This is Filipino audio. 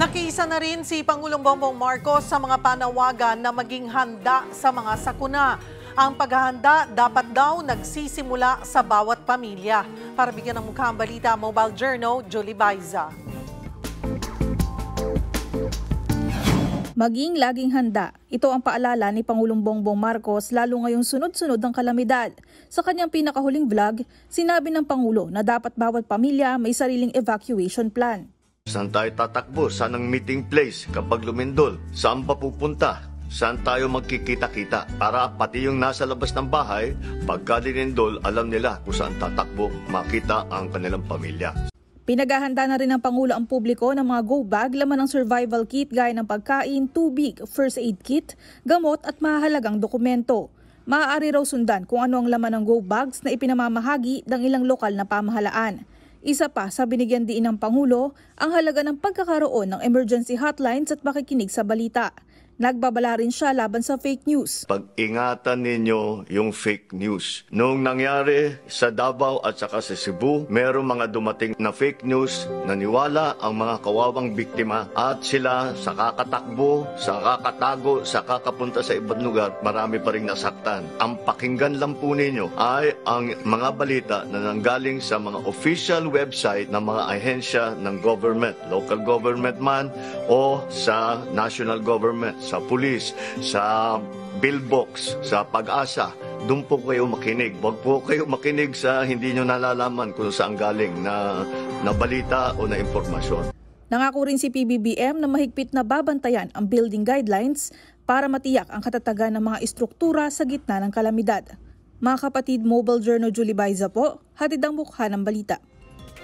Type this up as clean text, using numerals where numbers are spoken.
Nakiisa na rin si Pangulong Bongbong Marcos sa mga panawagan na maging handa sa mga sakuna. Ang paghahanda dapat daw nagsisimula sa bawat pamilya. Para bigyan ng mukha ang balita, Mobile Journal, Julie Baiza. Maging laging handa. Ito ang paalala ni Pangulong Bongbong Marcos lalo ngayong sunod-sunod ang kalamidad. Sa kanyang pinakahuling vlog, sinabi ng Pangulo na dapat bawat pamilya may sariling evacuation plan. Saan tayo tatakbo? Saan ang meeting place kapag lumindol? Saan pa pupunta? Saan tayo magkikita-kita? Para pati yung nasa labas ng bahay, pagka linindol, alam nila kung saan tatakbo, makita ang kanilang pamilya. Pinaghahanda na rin ng Pangulo ang publiko ng mga go bag laman ng survival kit gaya ng pagkain, tubig, first aid kit, gamot at mahalagang dokumento. Maaari raw sundan kung ano ang laman ng go bags na ipinamamahagi ng ilang lokal na pamahalaan. Isa pa sa binigyan diin ng Pangulo ang halaga ng pagkakaroon ng emergency hotlines at makikinig sa balita. Nagbabala rin siya laban sa fake news. Pag-ingatan ninyo yung fake news. Noong nangyari sa Davao at saka sa Cebu, merong mga dumating na fake news, naniwala ang mga kawawang biktima at sila sa kakatakbo, sa kakatago, sa kakapunta sa ibang lugar, marami pa rin nasaktan. Ang pakinggan lang po ninyo ay ang mga balita na nanggaling sa mga official website ng mga ahensya ng government, local government man o sa national government, sa pulis, sa billbox, sa Pag-asa. Doon po kayo makinig. Huwag po kayo makinig sa hindi nyo nalalaman kung saan galing na balita o na impormasyon. Nangako rin si PBBM na mahigpit na babantayan ang building guidelines para matiyak ang katatagan ng mga istruktura sa gitna ng kalamidad. Mga kapatid, Mobile Journal, Julie Baiza po, hatid ang mukha ng balita.